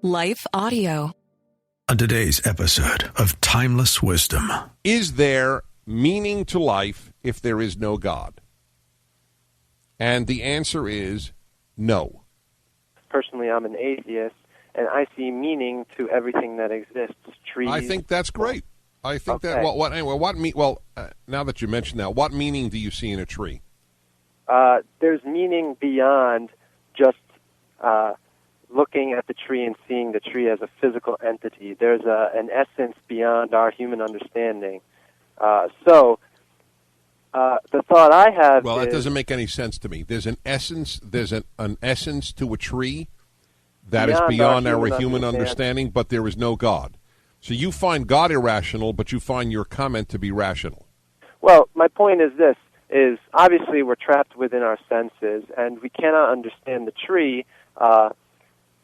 Life Audio. On today's episode of Timeless Wisdom. Is there meaning to life if there is no God? And the answer is no. Personally, I'm an atheist, and I see meaning to everything that exists. Trees. I think that's great. I think Okay. now that you mention that, what meaning do you see in a tree? There's meaning beyond just looking at the tree and seeing the tree as a physical entity. There's an essence beyond our human understanding. The thought I have Well, that doesn't make any sense to me. There's an essence. There's an essence to a tree that is beyond our human understanding, but there is no God. So you find God irrational, but you find your comment to be rational. Well, my point is this, is obviously we're trapped within our senses, and we cannot understand the tree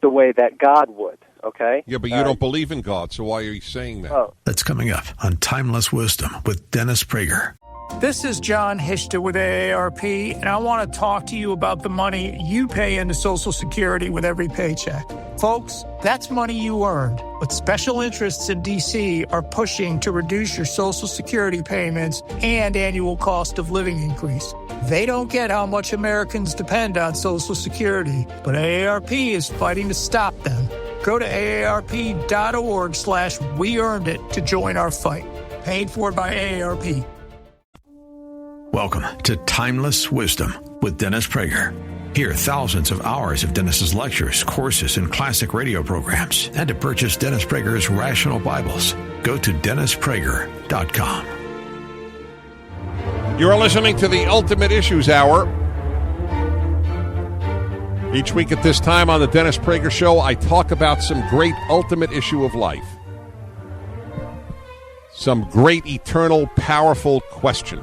the way that God would, okay? Yeah, but you don't believe in God, so why are you saying that? Oh. That's coming up on Timeless Wisdom with Dennis Prager. This is John Hishta with AARP, and I want to talk to you about the money you pay into Social Security with every paycheck. Folks, that's money you earned, but special interests in D.C. are pushing to reduce your Social Security payments and annual cost of living increase. They don't get how much Americans depend on Social Security, but AARP is fighting to stop them. Go to aarp.org/weearnedit to join our fight. Paid for by AARP. Welcome to Timeless Wisdom with Dennis Prager. Hear thousands of hours of Dennis's lectures, courses, and classic radio programs. And to purchase Dennis Prager's Rational Bibles, go to DennisPrager.com. You're listening to the Ultimate Issues Hour. Each week at this time on the Dennis Prager Show, I talk about some great ultimate issue of life. Some great, eternal, powerful question.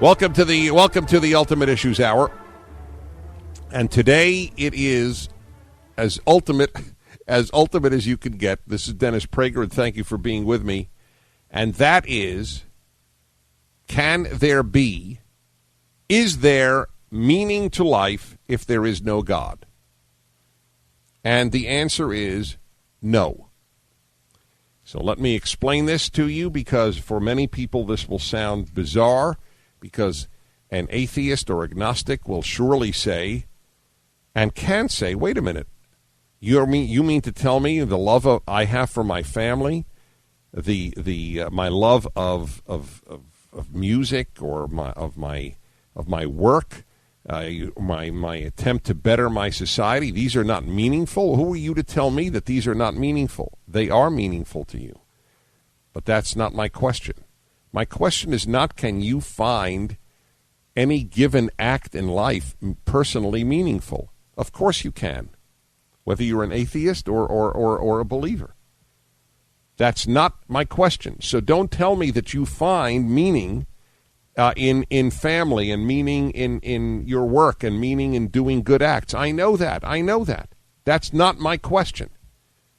Welcome to the Ultimate Issues Hour. And today it is as ultimate as you can get. This is Dennis Prager, and thank you for being with me. And that is, is there meaning to life if there is no God? And the answer is no. So let me explain this to you, because for many people this will sound bizarre, because an atheist or agnostic will surely say, and can say, wait a minute, you mean to tell me the love I have for my family, my love of music, or my work, my attempt to better my society, these are not meaningful? Who are you to tell me that these are not meaningful? They are meaningful to you. But that's not my question. My question is not, can you find any given act in life personally meaningful? Of course you can, whether you're an atheist or a believer. That's not my question. So don't tell me that you find meaning in family, and meaning in your work, and meaning in doing good acts. I know that. That's not my question.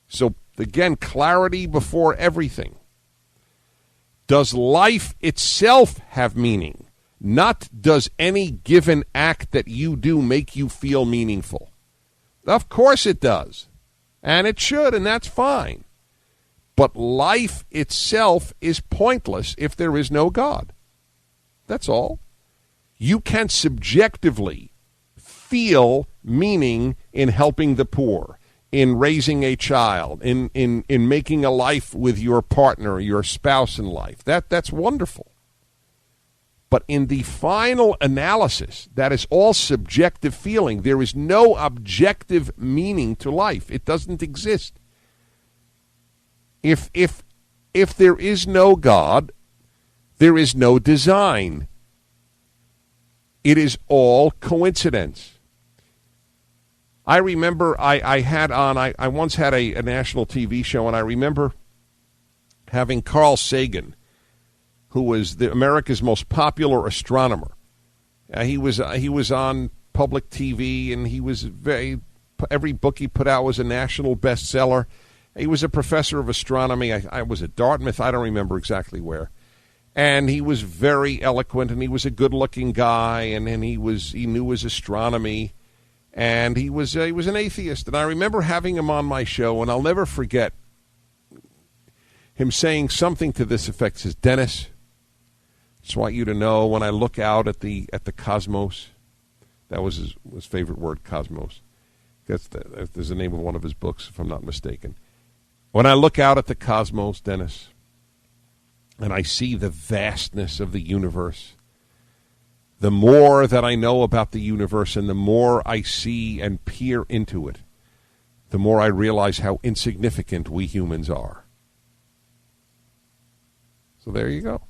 So again, clarity before everything. Does life itself have meaning? Not does any given act that you do make you feel meaningful. Of course it does. And it should, and that's fine. But life itself is pointless if there is no God. That's all. You can subjectively feel meaning in helping the poor, in raising a child, in making a life with your partner, your spouse in life. That's wonderful. But in the final analysis, that is all subjective feeling. There is no objective meaning to life. It doesn't exist. If there is no God, there is no design. It is all coincidence. I remember I once had a national TV show, and I remember having Carl Sagan, who was America's most popular astronomer. He was on public TV, and he was every book he put out was a national bestseller. He was a professor of astronomy. I was at Dartmouth. I don't remember exactly where. And he was very eloquent, and he was a good-looking guy, and he knew his astronomy. And he was an atheist. And I remember having him on my show, and I'll never forget him saying something to this effect. He says, Dennis, I just want you to know, when I look out at the cosmos, that was his favorite word, cosmos. That's the name of one of his books, if I'm not mistaken. When I look out at the cosmos, Dennis, and I see the vastness of the universe, the more that I know about the universe and the more I see and peer into it, the more I realize how insignificant we humans are. So there you go.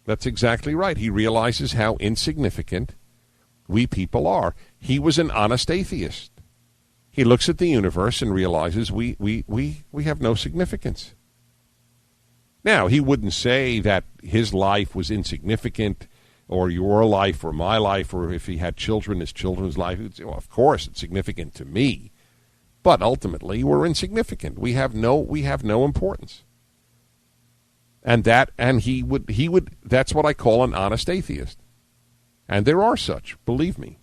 That's exactly right. He realizes how insignificant we people are. He was an honest atheist. He looks at the universe and realizes we have no significance. Now, he wouldn't say that his life was insignificant, or your life, or my life, or if he had children, his children's life. He'd say, well, of course, it's significant to me. But ultimately, we're insignificant. We have no importance. And he would that's what I call an honest atheist. And there are such, believe me.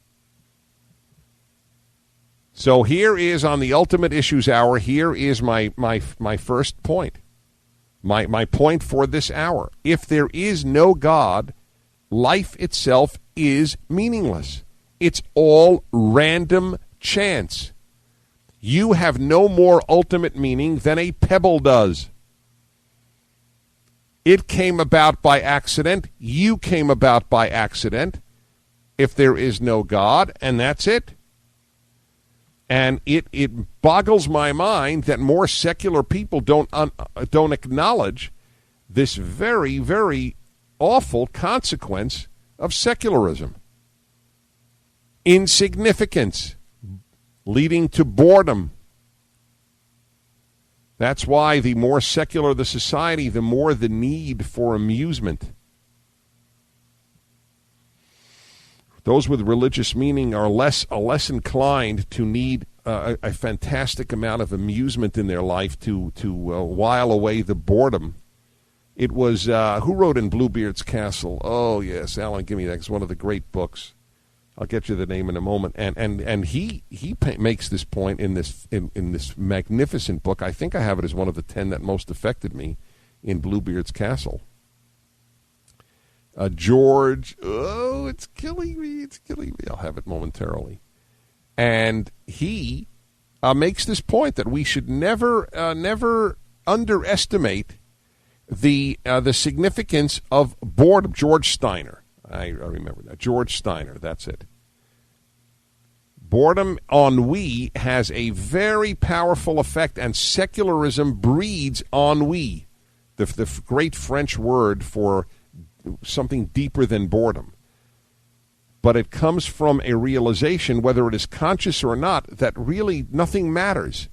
So here is, on the Ultimate Issues Hour, here is my first point. My point for this hour. If there is no God, life itself is meaningless. It's all random chance. You have no more ultimate meaning than a pebble does. It came about by accident. You came about by accident. If there is no God, and that's it. And it boggles my mind that more secular people don't acknowledge this very, very awful consequence of secularism. Insignificance, leading to boredom. That's why the more secular the society, the more the need for amusement. Those with religious meaning are less inclined to need a fantastic amount of amusement in their life to while away the boredom. It was, who wrote in Bluebeard's Castle? Oh, yes, Alan, give me that. It's one of the great books. I'll get you the name in a moment. And he makes this point in this magnificent book. I think I have it as one of the 10 that most affected me in Bluebeard's Castle. George, it's killing me. I'll have it momentarily. And he makes this point that we should never underestimate the significance of boredom. George Steiner. I remember that. George Steiner, that's it. Boredom, ennui, has a very powerful effect, and secularism breeds ennui, the great French word for something deeper than boredom. But it comes from a realization, whether it is conscious or not, that really nothing matters.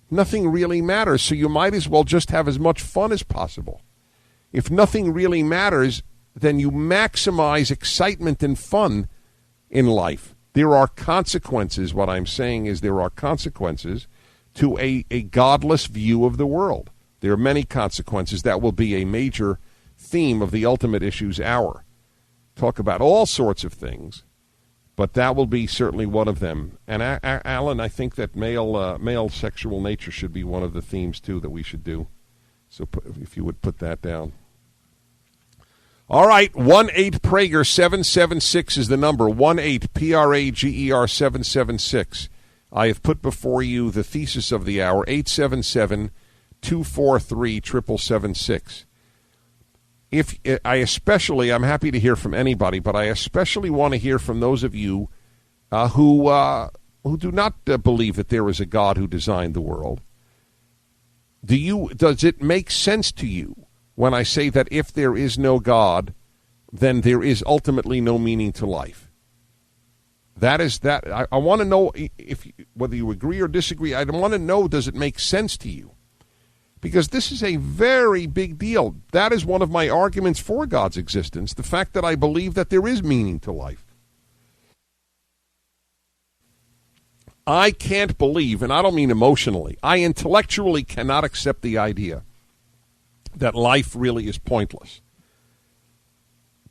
Nothing really matters, so you might as well just have as much fun as possible. If nothing really matters, then you maximize excitement and fun in life. There are consequences. What I'm saying is there are consequences to a godless view of the world. There are many consequences. That will be a major theme of the Ultimate Issues Hour. Talk about all sorts of things, but that will be certainly one of them. And Alan, I think that male sexual nature should be one of the themes too that we should do. So if you would put that down. All right, 1-8-PRAGER 776 is the number. 1-8-PRAGER 776. I have put before you the thesis of the hour. 877-243-7776. I'm happy to hear from anybody, but I especially want to hear from those of you who do not believe that there is a God who designed the world. Does it make sense to you when I say that if there is no God, then there is ultimately no meaning to life? That is that. I want to know whether you agree or disagree. I want to know, does it make sense to you? Because this is a very big deal. That is one of my arguments for God's existence, the fact that I believe that there is meaning to life. I can't believe, and I don't mean emotionally, I intellectually cannot accept the idea that life really is pointless.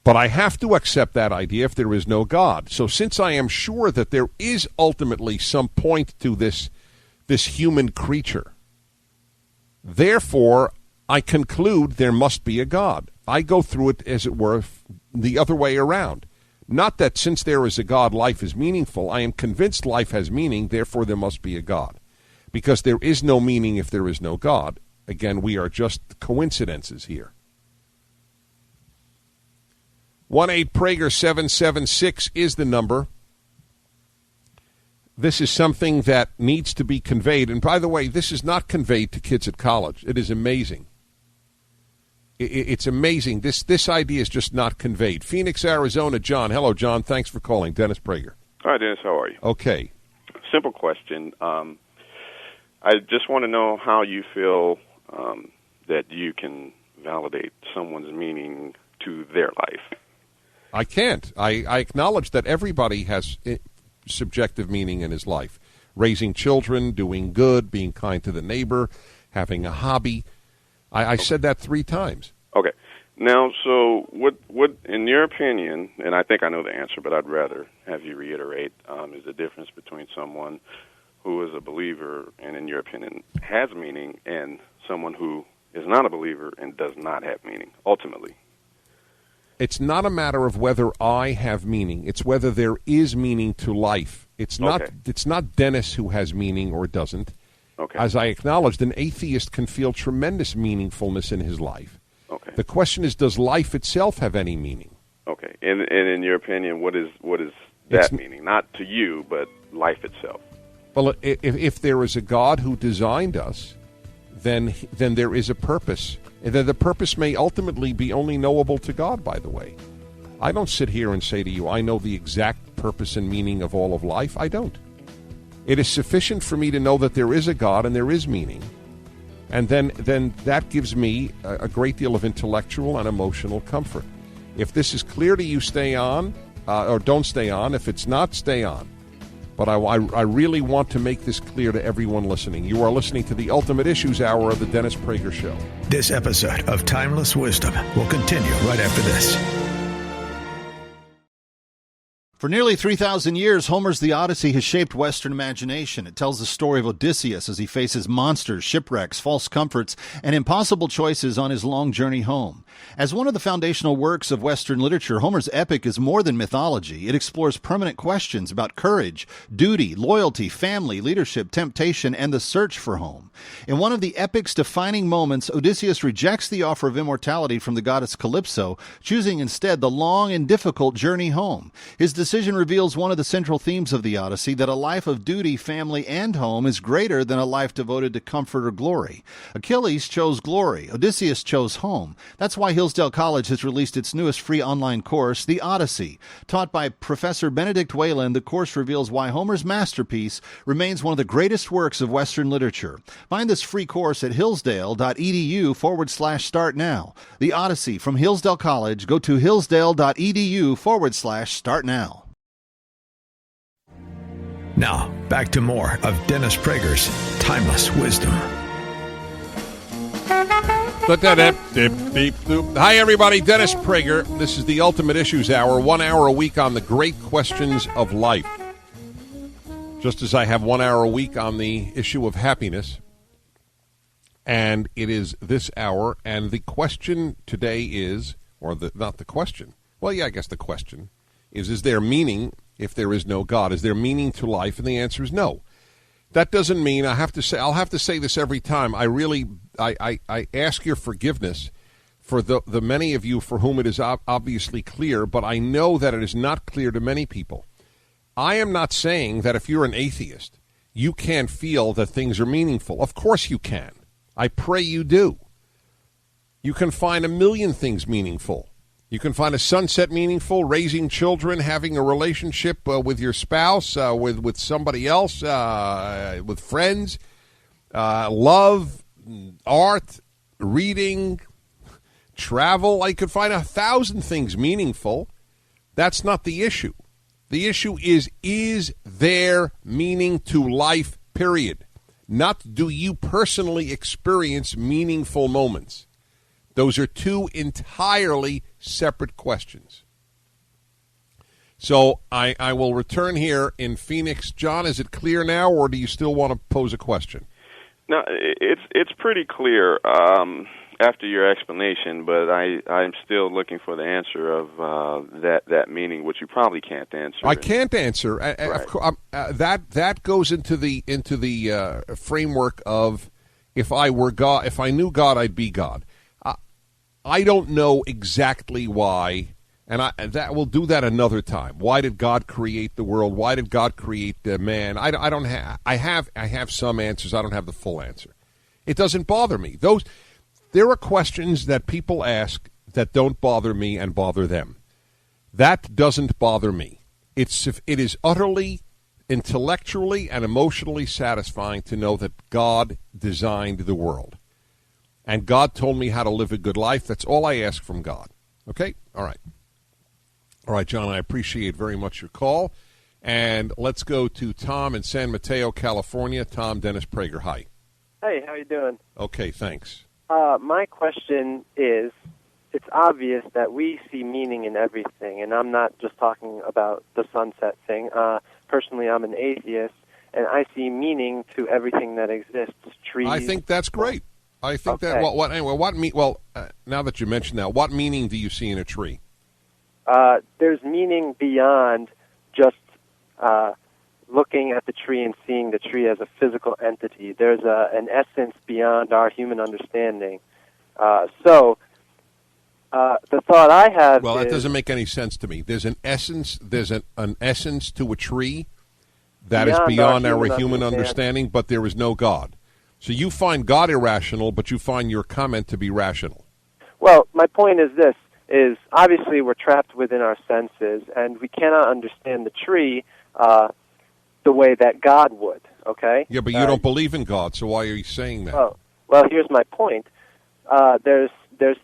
But I have to accept that idea if there is no God. So since I am sure that there is ultimately some point to this human creature, therefore I conclude there must be a God. I go through it, as it were, the other way around. Not that since there is a God, life is meaningful. I am convinced life has meaning, therefore there must be a God. Because there is no meaning if there is no God. Again, we are just coincidences here. 1-8-PRAGER-776 is the number. This is something that needs to be conveyed. And by the way, this is not conveyed to kids at college. It is amazing. It's amazing. This idea is just not conveyed. Phoenix, Arizona, John. Hello, John. Thanks for calling. Dennis Prager. Hi, Dennis. How are you? Okay. Simple question. I just want to know how you feel that you can validate someone's meaning to their life. I can't. I acknowledge that everybody has subjective meaning in his life. Raising children, doing good, being kind to the neighbor, having a hobby. I said that 3 times. Okay. Now, so what, in your opinion, and I think I know the answer, but I'd rather have you reiterate, is the difference between someone who is a believer and, in your opinion, has meaning, and someone who is not a believer and does not have meaning, ultimately? It's not a matter of whether I have meaning. It's whether there is meaning to life. It's not. Okay. It's not Dennis who has meaning or doesn't. Okay. As I acknowledged, an atheist can feel tremendous meaningfulness in his life. Okay. The question is, does life itself have any meaning? Okay. And in your opinion, what is that meaning? Not to you, but life itself. Well, if there is a God who designed us, then there is a purpose. And then the purpose may ultimately be only knowable to God, by the way. I don't sit here and say to you, I know the exact purpose and meaning of all of life. I don't. It is sufficient for me to know that there is a God and there is meaning. And then that gives me a great deal of intellectual and emotional comfort. If this is clear to you, stay on, or don't stay on. If it's not, stay on. But I really want to make this clear to everyone listening. You are listening to the Ultimate Issues Hour of the Dennis Prager Show. This episode of Timeless Wisdom will continue right after this. For nearly 3,000 years, Homer's The Odyssey has shaped Western imagination. It tells the story of Odysseus as he faces monsters, shipwrecks, false comforts, and impossible choices on his long journey home. As one of the foundational works of Western literature, Homer's epic is more than mythology. It explores permanent questions about courage, duty, loyalty, family, leadership, temptation, and the search for home. In one of the epic's defining moments, Odysseus rejects the offer of immortality from the goddess Calypso, choosing instead the long and difficult journey home. His decision reveals one of the central themes of the Odyssey, that a life of duty, family, and home is greater than a life devoted to comfort or glory. Achilles chose glory. Odysseus chose home. That's why Hillsdale College has released its newest free online course, The Odyssey. Taught by Professor Benedict Whalen, the course reveals why Homer's masterpiece remains one of the greatest works of Western literature. Find this free course at hillsdale.edu/start now. The Odyssey from Hillsdale College. Go to hillsdale.edu/start now. Now, back to more of Dennis Prager's Timeless Wisdom. Hi, everybody. Dennis Prager. This is the Ultimate Issues Hour, 1 hour a week on the great questions of life. Just as I have 1 hour a week on the issue of happiness. And it is this hour, and the question today is, not the question. Well, yeah, I guess the question is there meaning if there is no God? Is there meaning to life? And the answer is no. That doesn't mean I'll have to say this every time. I ask your forgiveness for the many of you for whom it is obviously clear, but I know that it is not clear to many people. I am not saying that if you're an atheist, you can't feel that things are meaningful. Of course you can. I pray you do. You can find a million things meaningful. You can find a sunset meaningful, raising children, having a relationship with your spouse, with somebody else, with friends, love, art, reading, travel. I could find 1,000 things meaningful. That's not the issue. The issue is there meaning to life, period? Not do you personally experience meaningful moments. Those are two entirely separate questions. So I will return here in Phoenix. John, is it clear now, or do you still want to pose a question? No, it's pretty clear after your explanation, but I'm still looking for the answer of that meaning, which you probably can't answer. I can't answer. Right. That goes into the framework of if I were God, if I knew God, I'd be God. I don't know exactly why. And we'll do that another time. Why did God create the world? Why did God create the man? I don't have. I have some answers. I don't have the full answer. It doesn't bother me. There are questions that people ask that don't bother me and bother them. That doesn't bother me. It is utterly intellectually and emotionally satisfying to know that God designed the world, and God told me how to live a good life. That's all I ask from God. Okay? All right. All right, John, I appreciate very much your call. And let's go to Tom in San Mateo, California. Tom, Dennis Prager, hi. Hey, how you doing? Okay, thanks. My question is, it's obvious that we see meaning in everything, and I'm not just talking about the sunset thing. Personally, I'm an atheist, and I see meaning to everything that exists. Trees. I think that's great. I think Okay. now that you mentioned that, what meaning do you see in a tree? There's meaning beyond just looking at the tree and seeing the tree as a physical entity. There's an essence beyond our human understanding. So the thought I have Well, is, that doesn't make any sense to me. There's an essence. There's an essence to a tree that is beyond our human understanding, but there is no God. So you find God irrational, but you find your comment to be rational. well, my point is this, is obviously we're trapped within our senses, and we cannot understand the tree the way that God would, okay? Yeah, but you don't believe in God, so why are you saying that? Well, here's my point. There's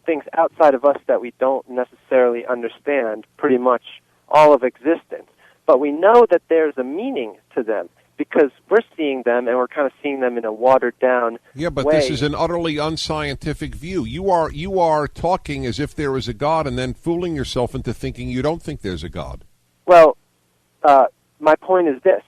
things outside of us that we don't necessarily understand, pretty much all of existence. But we know that there's a meaning to them because we're seeing them, and we're kind of seeing them in a watered-down but way. this is an utterly unscientific view. You are talking as if there is a God and then fooling yourself into thinking you don't think there's a God. Well, my point is this.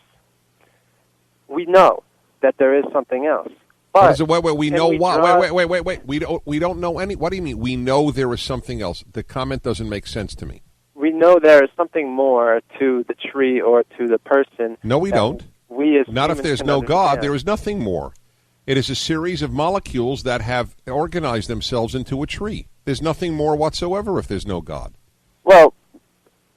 We know that there is something else. But Wait. We know what? Wait. We don't know any. What do you mean? We know there is something else. The comment doesn't make sense to me. We know there is something more to the tree or to the person. No, we don't. We as Not if humans there's can no God. understand. There is nothing more. It is a series of molecules that have organized themselves into a tree. There's nothing more whatsoever if there's no God. Well,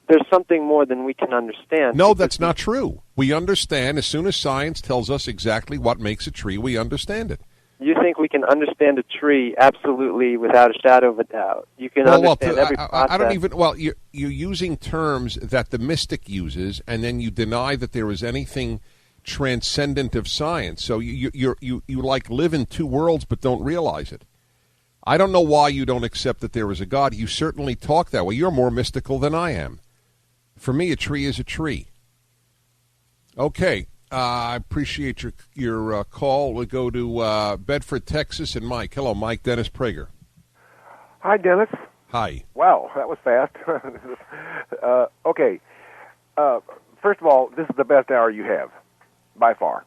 there's something more than we can understand. No, that's not true. We understand as soon as science tells us exactly what makes a tree, we understand it. You think we can understand a tree absolutely without a shadow of a doubt? You can understand every process. I don't even. Well, you're using terms that the mystic uses, and then you deny that there is anything transcendent of science. So you like live in two worlds, but don't realize it. I don't know why you don't accept that there is a God. You certainly talk that way. You're more mystical than I am. For me, a tree is a tree. Okay. I appreciate your call. We'll go to Bedford, Texas, and Mike. Hello, Mike. Dennis Prager. Hi, Dennis. Hi. Wow, that was fast. Okay. First of all, this is the best hour you have, by far.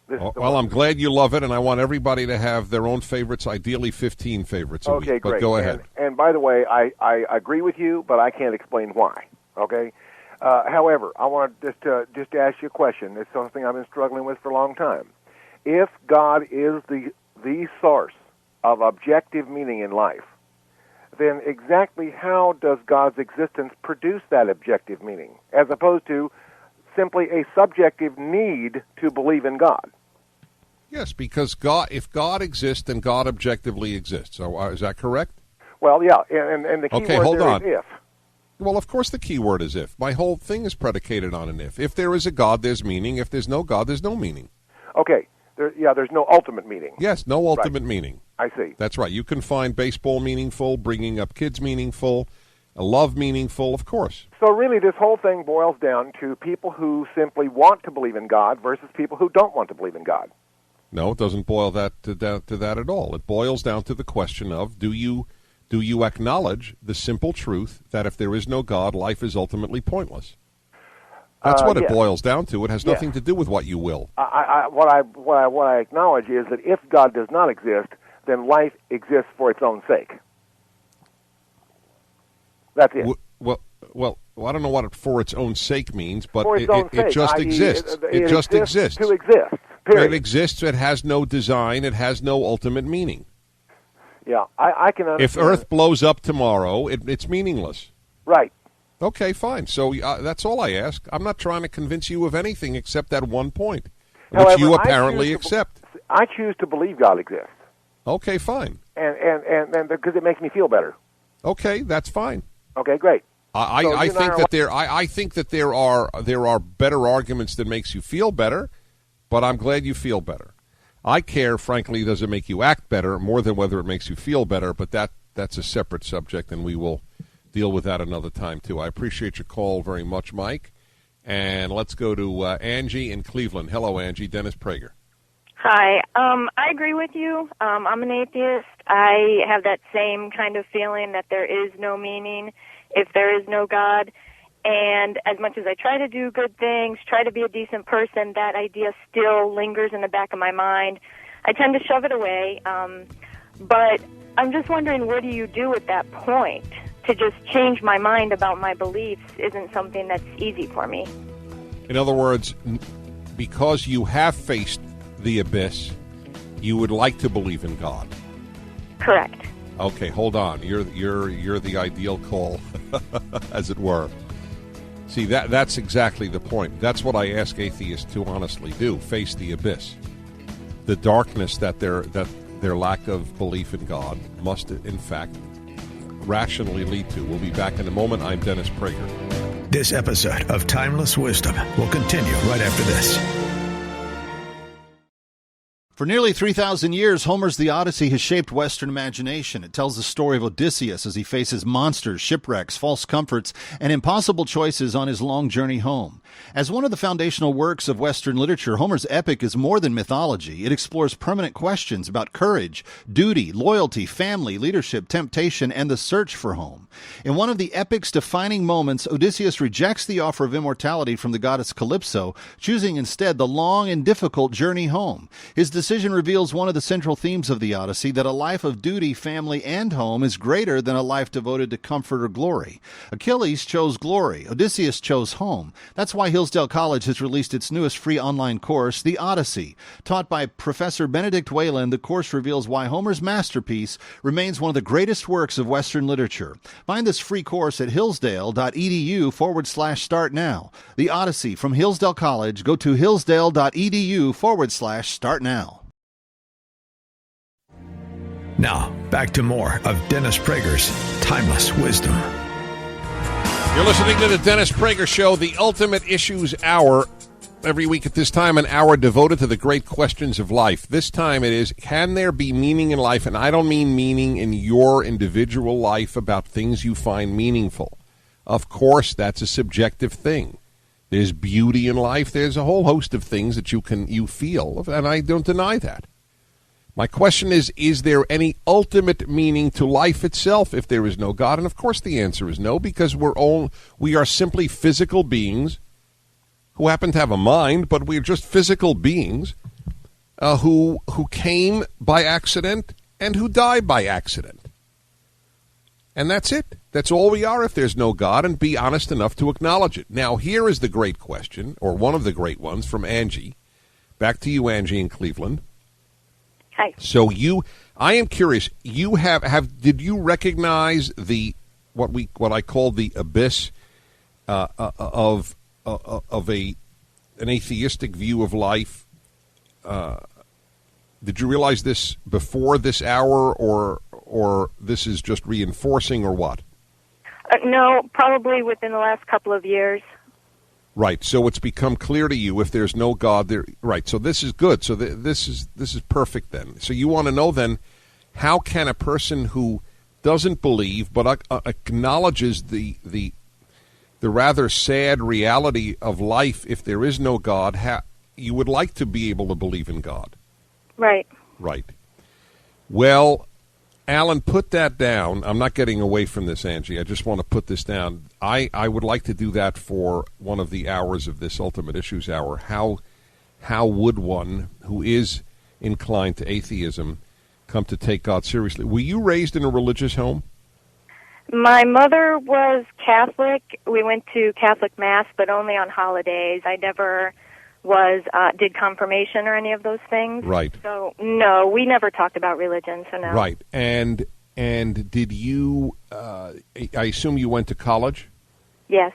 Well, I'm glad you love it, and I want everybody to have their own favorites, ideally 15 favorites a week. Okay, great. But go ahead. And by the way, I agree with you, but I can't explain why. Okay? However, I want to just ask you a question. It's something I've been struggling with for a long time. If God is the source of objective meaning in life, then exactly how does God's existence produce that objective meaning, as opposed to simply a subjective need to believe in God? Yes, because if God exists, then God objectively exists. So, is that correct? Well, yeah, and the key Okay, word hold there on. is if. Well, of course the key word is if. My whole thing is predicated on an if. If there is a God, there's meaning. If there's no God, there's no meaning. Okay, there's no ultimate meaning. Yes, no ultimate meaning. I see. That's right. You can find baseball meaningful, bringing up kids meaningful, love meaningful, of course. So really this whole thing boils down to people who simply want to believe in God versus people who don't want to believe in God. No, it doesn't boil that to that at all. It boils down to the question of do you Do you acknowledge the simple truth that if there is no God, life is ultimately pointless? That's what it boils down to. It has nothing to do with what you will. What I acknowledge is that if God does not exist, then life exists for its own sake. That's it. Well, I don't know what for its own sake means, but it just exists. It just exists. To exist. Period. It exists. It has no design. It has no ultimate meaning. Yeah, I can understand. If Earth blows up tomorrow, it's meaningless. Right. Okay, fine. So that's all I ask. I'm not trying to convince you of anything except that one point, which However, you apparently accept. I choose to believe God exists. Okay, fine. And because it makes me feel better. Okay, that's fine. Okay, great. I think that there are better arguments that makes you feel better, but I'm glad you feel better. I care, frankly, does it make you act better more than whether it makes you feel better, but that's a separate subject, and we will deal with that another time, too. I appreciate your call very much, Mike. And let's go to Angie in Cleveland. Hello, Angie. Dennis Prager. Hi. I agree with you. I'm an atheist. I have that same kind of feeling that there is no meaning if there is no God. And as much as I try to do good things, try to be a decent person, that idea still lingers in the back of my mind. I tend to shove it away. But I'm just wondering, what do you do at that point? To just change my mind about my beliefs isn't something that's easy for me. In other words, because you have faced the abyss, you would like to believe in God. Correct. Okay, hold on. You're the ideal call, as it were. See, that's exactly the point. That's what I ask atheists to honestly do: face the abyss, the darkness that their lack of belief in God must, in fact, rationally lead to. We'll be back in a moment. I'm Dennis Prager. This episode of Timeless Wisdom will continue right after this. For nearly 3,000 years, Homer's The Odyssey has shaped Western imagination. It tells the story of Odysseus as he faces monsters, shipwrecks, false comforts, and impossible choices on his long journey home. As one of the foundational works of Western literature, Homer's epic is more than mythology. It explores permanent questions about courage, duty, loyalty, family, leadership, temptation, and the search for home. In one of the epic's defining moments, Odysseus rejects the offer of immortality from the goddess Calypso, choosing instead the long and difficult journey home. His decision reveals one of the central themes of the Odyssey, that a life of duty, family, and home is greater than a life devoted to comfort or glory. Achilles chose glory. Odysseus chose home. That's why Hillsdale College has released its newest free online course, The Odyssey. Taught by Professor Benedict Whalen, the course reveals why Homer's masterpiece remains one of the greatest works of Western literature. Find this free course at hillsdale.edu/start now. The Odyssey from Hillsdale College. Go to hillsdale.edu/start now. Now, back to more of Dennis Prager's Timeless Wisdom. You're listening to the Dennis Prager Show, the Ultimate Issues Hour. Every week at this time, an hour devoted to the great questions of life. This time it is, can there be meaning in life? And I don't mean meaning in your individual life about things you find meaningful. Of course, that's a subjective thing. There's beauty in life. There's a whole host of things that you feel, and I don't deny that. My question is there any ultimate meaning to life itself if there is no God? And of course the answer is no, because we are simply physical beings who happen to have a mind, but we're just physical beings who came by accident and who die by accident. And that's it. That's all we are if there's no God, and be honest enough to acknowledge it. Now, here is the great question, or one of the great ones, from Angie. Back to you, Angie, in Cleveland. Hi. So I am curious. Did you recognize what I call the abyss of an atheistic view of life? Did you realize this before this hour, or this is just reinforcing, or what? No, probably within the last couple of years. Right. So it's become clear to you if there's no God there. Right. So this is good. So this is perfect then. So you want to know then, how can a person who doesn't believe but acknowledges the rather sad reality of life, if there is no God, you would like to be able to believe in God? Right. Right. Well, Alan, put that down. I'm not getting away from this, Angie. I just want to put this down. I would like to do that for one of the hours of this Ultimate Issues Hour. How would one who is inclined to atheism come to take God seriously? Were you raised in a religious home? My mother was Catholic. We went to Catholic Mass, but only on holidays. I never did confirmation or any of those things. Right. So, no, we never talked about religion, so no. Right. And did you, I assume you went to college? Yes.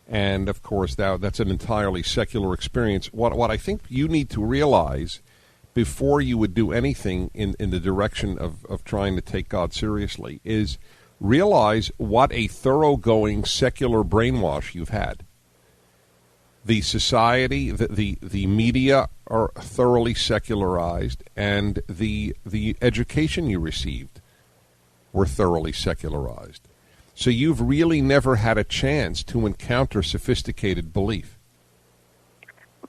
And, of course, that's an entirely secular experience. What I think you need to realize before you would do anything in the direction of trying to take God seriously is realize what a thoroughgoing secular brainwash you've had. The society, the media are thoroughly secularized, and the education you received were thoroughly secularized. So you've really never had a chance to encounter sophisticated belief.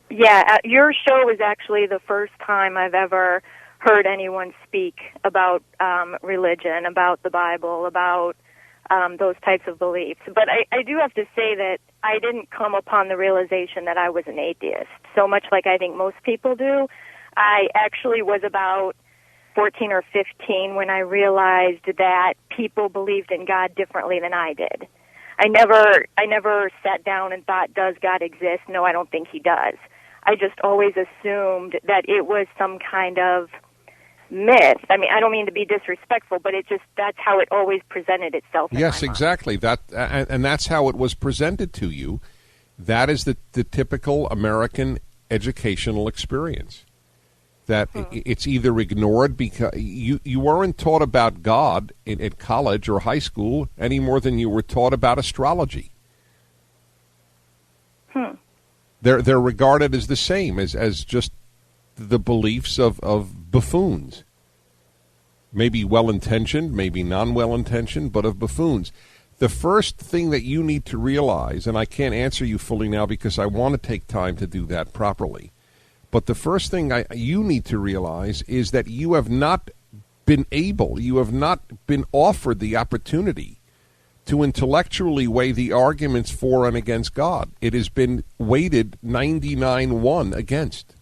Yeah, your show was actually the first time I've ever heard anyone speak about religion, about the Bible, about those types of beliefs. But I do have to say that I didn't come upon the realization that I was an atheist, so much like I think most people do. I actually was about 14 or 15 when I realized that people believed in God differently than I did. I never sat down and thought, does God exist? No, I don't think he does. I just always assumed that it was some kind of myth. I mean, I don't mean to be disrespectful, but that's how it always presented itself. Yes, exactly. And that's how it was presented to you. That is the typical American educational experience. That it's either ignored because you weren't taught about God at college or high school any more than you were taught about astrology. They're regarded as the same as just the beliefs of buffoons. Maybe well-intentioned, maybe non-well-intentioned, but of buffoons. The first thing that you need to realize, and I can't answer you fully now because I want to take time to do that properly, but the first thing you need to realize is that you have not been offered the opportunity to intellectually weigh the arguments for and against God. It has been weighted 99-1 against.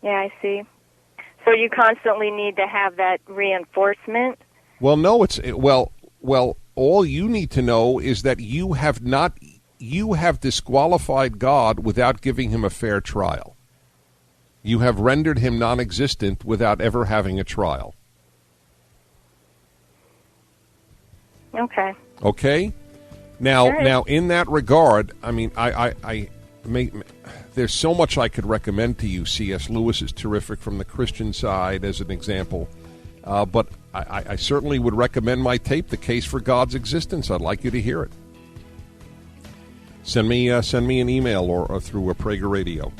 Yeah, I see. So you constantly need to have that reinforcement? Well, no, all you need to know is that you have disqualified God without giving him a fair trial. You have rendered him non-existent without ever having a trial. Okay. Okay? Now, right. Now, in that regard, I mean, there's so much I could recommend to you. C.S. Lewis is terrific from the Christian side as an example. But I certainly would recommend my tape, The Case for God's Existence. I'd like you to hear it. Send me an email or through a Prager Radio.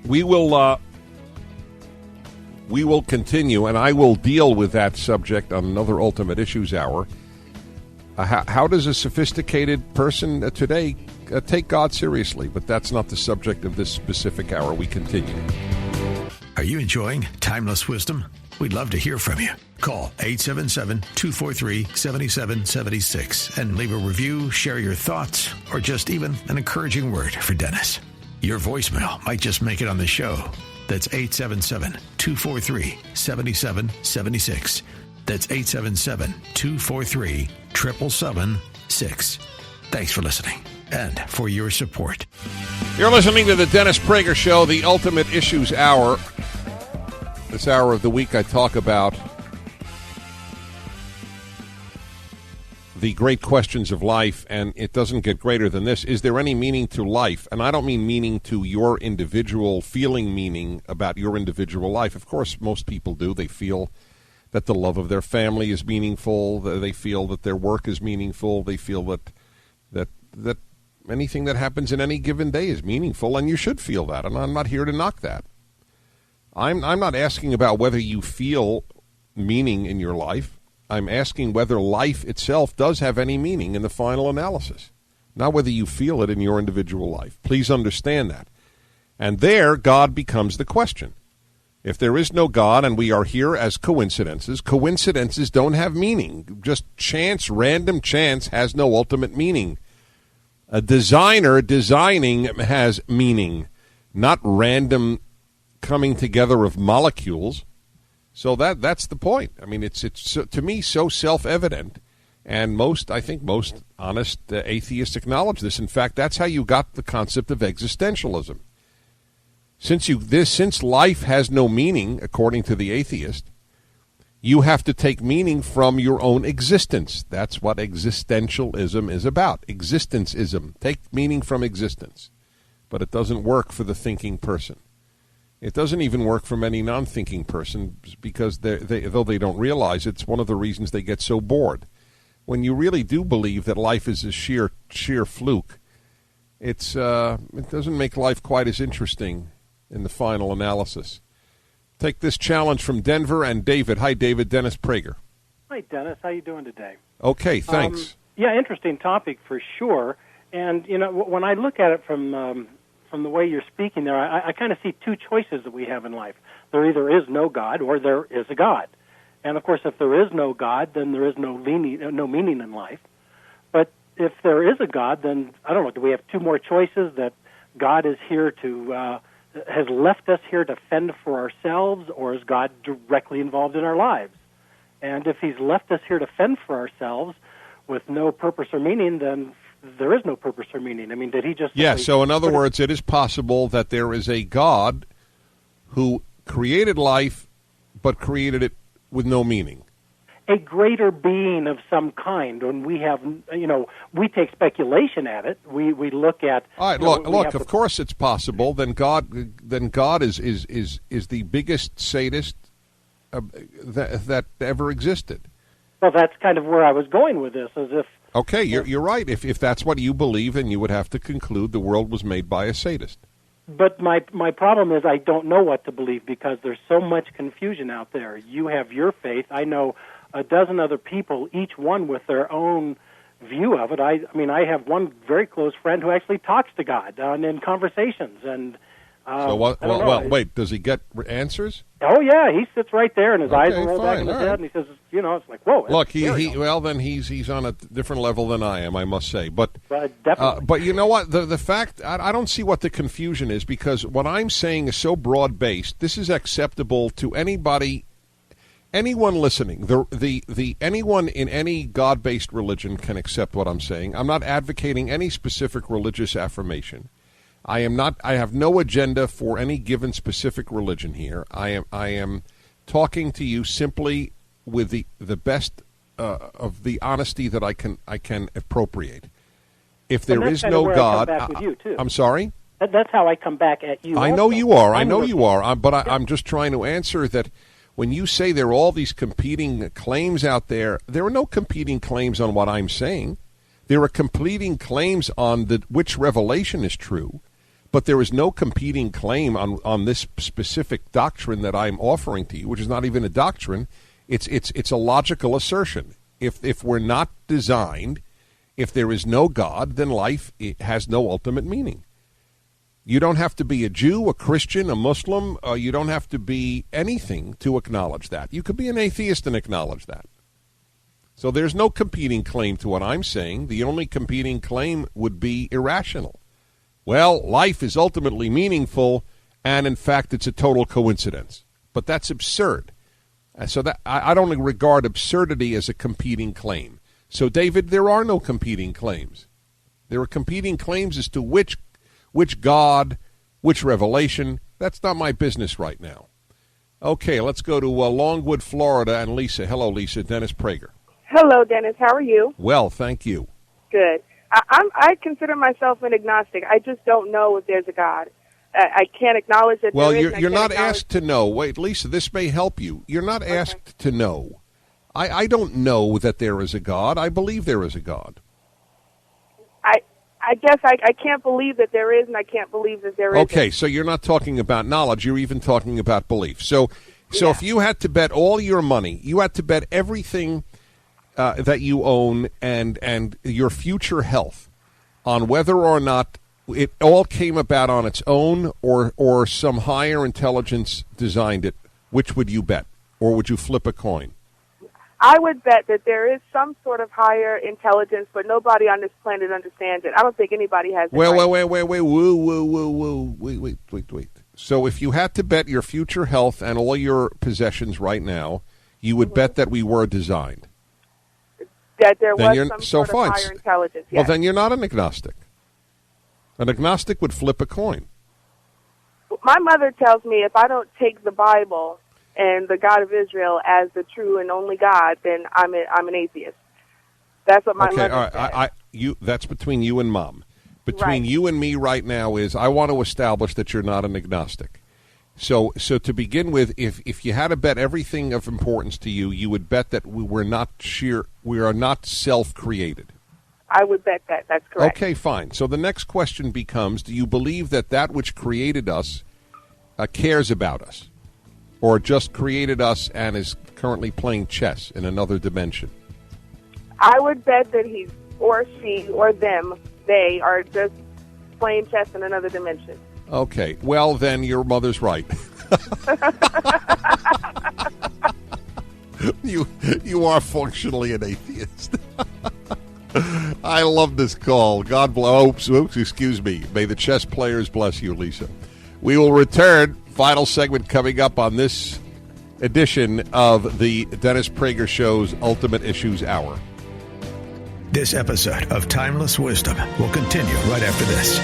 We will continue, and I will deal with that subject on another Ultimate Issues Hour. How does a sophisticated person today take God seriously? But that's not the subject of this specific hour. We continue. Are you enjoying Timeless Wisdom? We'd love to hear from you. Call 877-243-7776 and leave a review, share your thoughts, or just even an encouraging word for Dennis. Your voicemail might just make it on the show. That's 877-243-7776. That's 877-243-7776. Thanks for listening and for your support. You're listening to the Dennis Prager Show, the Ultimate Issues Hour. This hour of the week I talk about the great questions of life, and it doesn't get greater than this. Is there any meaning to life? And I don't mean meaning to your individual feeling meaning about your individual life. Of course, most people do. They feel that the love of their family is meaningful. They feel that their work is meaningful. They feel that anything that happens in any given day is meaningful, and you should feel that. And I'm not here to knock that. I'm not asking about whether you feel meaning in your life. I'm asking whether life itself does have any meaning in the final analysis, not whether you feel it in your individual life. Please understand that. And there, God becomes the question. If there is no God and we are here as coincidences, coincidences don't have meaning. Just chance, random chance has no ultimate meaning. A designer designing has meaning, not random coming together of molecules. So that's the point. I mean, it's to me so self-evident, and I think most honest atheists acknowledge this. In fact, that's how you got the concept of existentialism. Since life has no meaning, according to the atheist, you have to take meaning from your own existence. That's what existentialism is about. Existenceism. Take meaning from existence. But it doesn't work for the thinking person. It doesn't even work for many non-thinking persons because though they don't realize it's one of the reasons they get so bored. When you really do believe that life is a sheer fluke, it doesn't make life quite as interesting in the final analysis. Take this challenge from Denver and David. Hi, David. Dennis Prager. Hi, Dennis. How you doing today? Okay, thanks. Yeah, interesting topic for sure. And, when I look at it from the way you're speaking there, I kind of see two choices that we have in life. There either is no God or there is a God. And, of course, if there is no God, then there is no meaning in life. But if there is a God, then, I don't know, do we have two more choices, that God is here has left us here to fend for ourselves, or is God directly involved in our lives? And if he's left us here to fend for ourselves with no purpose or meaning, then there is no purpose or meaning. I mean, did he just... Yeah, so in other words, it is possible that there is a God who created life, but created it with no meaning. A greater being of some kind. When we have, we take speculation at it. We look at... All right, look. Of course, it's possible. Then God is the biggest sadist that ever existed. Well, that's kind of where I was going with this, as if... Okay, you're right. If that's what you believe, then you would have to conclude the world was made by a sadist. But my problem is I don't know what to believe because there's so much confusion out there. You have your faith. I know a dozen other people, each one with their own view of it. I mean, I have one very close friend who actually talks to God in conversations. And so what? Well, wait. Does he get answers? Oh yeah, he sits right there, and his eyes roll back in his head, and he says, it's like, whoa. Look, then he's on a different level than I am, I must say. But definitely. But you know what? The fact I don't see what the confusion is, because what I'm saying is so broad based. This is acceptable to anybody. Anyone listening, anyone in any God-based religion can accept what I'm saying. I'm not advocating any specific religious affirmation. I have no agenda for any given specific religion here. I am talking to you simply with the best of the honesty that I can appropriate. If there is no God, I'm sorry. That's how I come back at you. I know you are. I know you are. But I'm just trying to answer that. When you say there are all these competing claims out there, there are no competing claims on what I'm saying. There are competing claims on which revelation is true, but there is no competing claim on this specific doctrine that I'm offering to you, which is not even a doctrine. It's a logical assertion. If we're not designed, if there is no God, then life has no ultimate meaning. You don't have to be a Jew, a Christian, a Muslim. You don't have to be anything to acknowledge that. You could be an atheist and acknowledge that. So there's no competing claim to what I'm saying. The only competing claim would be irrational. Well, life is ultimately meaningful, and in fact, it's a total coincidence. But that's absurd. So that I don't regard absurdity as a competing claim. So, David, there are no competing claims. There are competing claims as to which God, which revelation. That's not my business right now. Okay, let's go to Longwood, Florida, and Lisa. Hello, Lisa. Dennis Prager. Hello, Dennis. How are you? Well, thank you. Good. I consider myself an agnostic. I just don't know if there's a God. I can't acknowledge that well, there is. You're not asked to know. Wait, Lisa, this may help you. You're not asked to know. I don't know that there is a God. I believe there is a God. I guess I can't believe that there is, and I can't believe that there isn't. Okay, so you're not talking about knowledge. You're even talking about belief. So if you had to bet all your money, you had to bet everything that you own and your future health on whether or not it all came about on its own, or some higher intelligence designed it, which would you bet? Or would you flip a coin? I would bet that there is some sort of higher intelligence, but nobody on this planet understands it. I don't think anybody has it. Wait. So if you had to bet your future health and all your possessions right now, you would bet that we were designed. That there was some sort of higher intelligence, yes. Well, then you're not an agnostic. An agnostic would flip a coin. My mother tells me if I don't take the Bible and the God of Israel as the true and only God, then I'm an atheist. That's what my mother says. That's between you and Mom. Between right. you and me right now is I want to establish that you're not an agnostic. So to begin with, if you had to bet everything of importance to you, you would bet that we are not self-created. I would bet that. That's correct. Okay, fine. So the next question becomes, do you believe that which created us cares about us? Or just created us and is currently playing chess in another dimension? I would bet that he or she or them, they are just playing chess in another dimension. Okay. Well, then your mother's right. You are functionally an atheist. I love this call. God bless. Oops, excuse me. May the chess players bless you, Lisa. We will return. Final segment coming up on this edition of the Dennis Prager Show's Ultimate Issues Hour. This episode of Timeless Wisdom will continue right after this.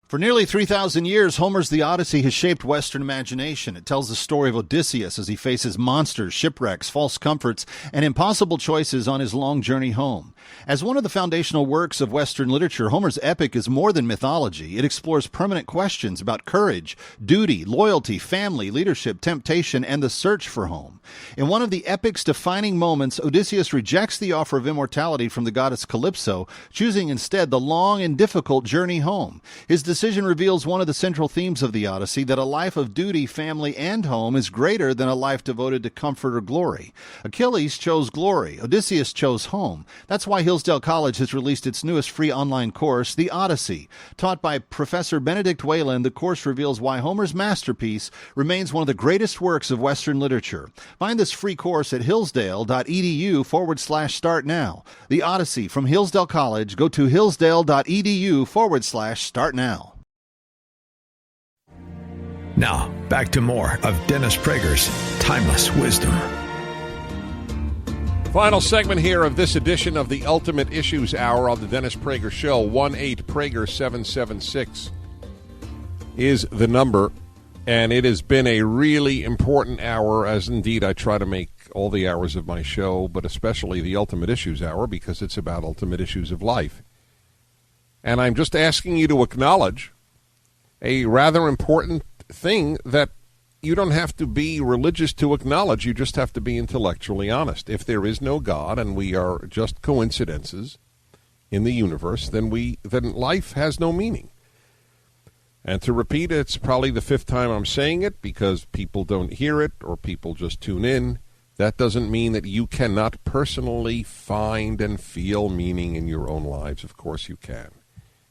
For nearly 3,000 years, Homer's The Odyssey has shaped Western imagination. It tells the story of Odysseus as he faces monsters, shipwrecks, false comforts, and impossible choices on his long journey home. As one of the foundational works of Western literature, Homer's epic is more than mythology. It explores permanent questions about courage, duty, loyalty, family, leadership, temptation, and the search for home. In one of the epic's defining moments, Odysseus rejects the offer of immortality from the goddess Calypso, choosing instead the long and difficult journey home. His decision reveals one of the central themes of the Odyssey, that a life of duty, family, and home is greater than a life devoted to comfort or glory. Achilles chose glory. Odysseus chose home. That's why Hillsdale College has released its newest free online course, The Odyssey. Taught by Professor Benedict Whalen, the course reveals why Homer's masterpiece remains one of the greatest works of Western literature. Find this free course at hillsdale.edu/start now. The Odyssey from Hillsdale College. Go to hillsdale.edu/start now. Now, back to more of Dennis Prager's Timeless Wisdom. Final segment here of this edition of the Ultimate Issues Hour on the Dennis Prager Show. 1-8-PRAGER-776 is the number, and it has been a really important hour, as indeed I try to make all the hours of my show, but especially the Ultimate Issues Hour, because it's about ultimate issues of life. And I'm just asking you to acknowledge a rather important thing that you don't have to be religious to acknowledge. You just have to be intellectually honest. If there is no God and we are just coincidences in the universe, then life has no meaning. And to repeat it, it's probably the fifth time I'm saying it because people don't hear it or people just tune in. That doesn't mean that you cannot personally find and feel meaning in your own lives. Of course you can.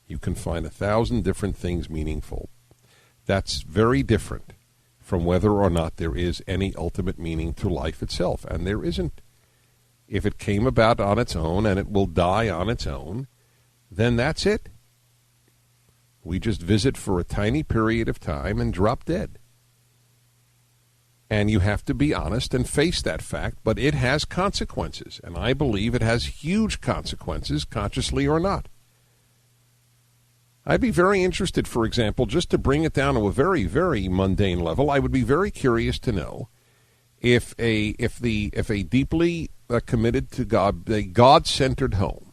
You can find 1,000 different things meaningful. That's very different from whether or not there is any ultimate meaning to life itself. And there isn't. If it came about on its own and it will die on its own, then that's it. We just visit for a tiny period of time and drop dead. And you have to be honest and face that fact, but it has consequences. And I believe it has huge consequences, consciously or not. I'd be very interested, for example, just to bring it down to a very, very mundane level, I would be very curious to know if a deeply committed to God, a God-centered home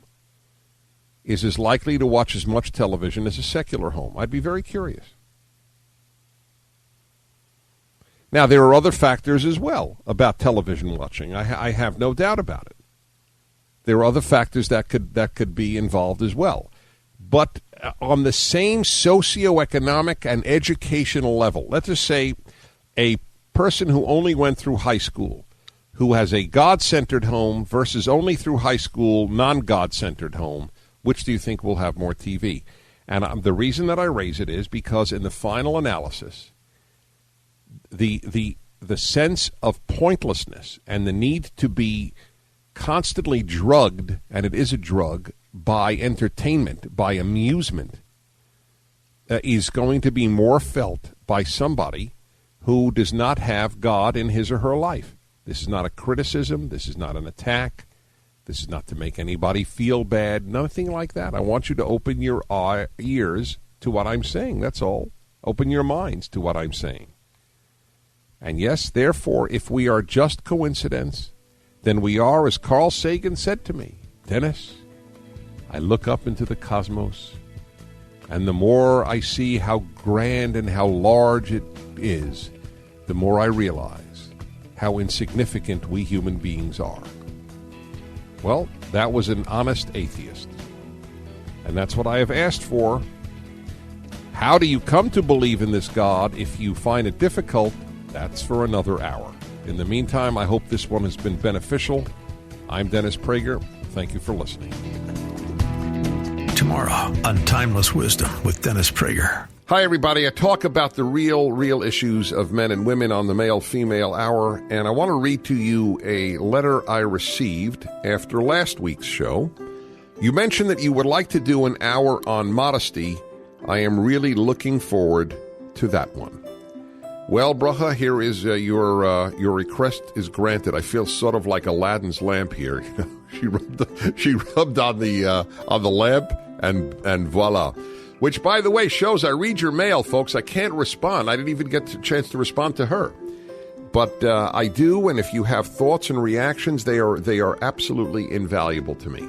is as likely to watch as much television as a secular home. I'd be very curious. Now, there are other factors as well about television watching. I have no doubt about it. There are other factors that could be involved as well. But on the same socioeconomic and educational level, let's just say a person who only went through high school, who has a God-centered home versus only through high school, non-God-centered home, Which do you think will have more TV? And the reason that I raise it is because in the final analysis, the sense of pointlessness and the need to be constantly drugged, and it is a drug, by entertainment, by amusement, is going to be more felt by somebody who does not have God in his or her life. This is not a criticism. This is not an attack. This is not to make anybody feel bad. Nothing like that. I want you to open your ears to what I'm saying. That's all. Open your minds to what I'm saying. And yes, therefore, if we are just coincidence, then we are, as Carl Sagan said to me, Dennis, I look up into the cosmos, and the more I see how grand and how large it is, the more I realize how insignificant we human beings are. Well, that was an honest atheist. And that's what I have asked for. How do you come to believe in this God if you find it difficult? That's for another hour. In the meantime, I hope this one has been beneficial. I'm Dennis Prager. Thank you for listening. Tomorrow on Timeless Wisdom with Dennis Prager. Hi, everybody. I talk about the real issues of men and women on the Male-Female Hour, and I want to read to you a letter I received after last week's show. You mentioned that you would like to do an hour on modesty. I am really looking forward to that one. Well, Bracha, here is your request is granted. I feel sort of like Aladdin's lamp here. She rubbed on the lamp, and voila. Which, by the way, shows I read your mail, folks. I can't respond. I didn't even get a chance to respond to her. But I do, and if you have thoughts and reactions, they are absolutely invaluable to me.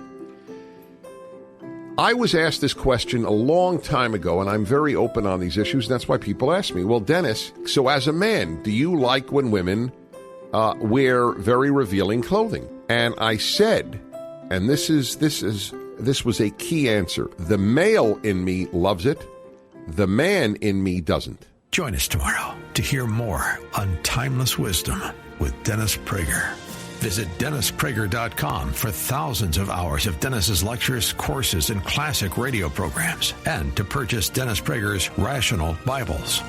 I was asked this question a long time ago, and I'm very open on these issues. And that's why people ask me, well, Dennis, so as a man, do you like when women wear very revealing clothing? And I said, and this was a key answer. The male in me loves it. The man in me doesn't. Join us tomorrow to hear more on Timeless Wisdom with Dennis Prager. Visit DennisPrager.com for thousands of hours of Dennis's lectures, courses, and classic radio programs, and to purchase Dennis Prager's Rational Bibles.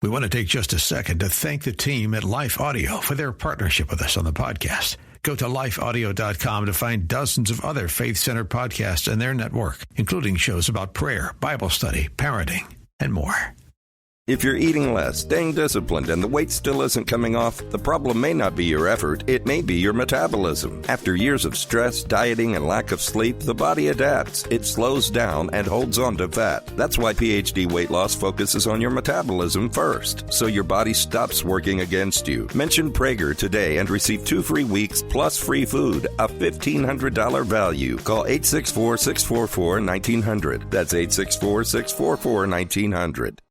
We want to take just a second to thank the team at Life Audio for their partnership with us on the podcast. Go to lifeaudio.com to find dozens of other faith-centered podcasts in their network, including shows about prayer, Bible study, parenting, and more. If you're eating less, staying disciplined, and the weight still isn't coming off, the problem may not be your effort, it may be your metabolism. After years of stress, dieting, and lack of sleep, the body adapts. It slows down and holds on to fat. That's why PhD Weight Loss focuses on your metabolism first, so your body stops working against you. Mention Prager today and receive 2 free weeks plus free food, a $1,500 value. Call 864-644-1900. That's 864-644-1900.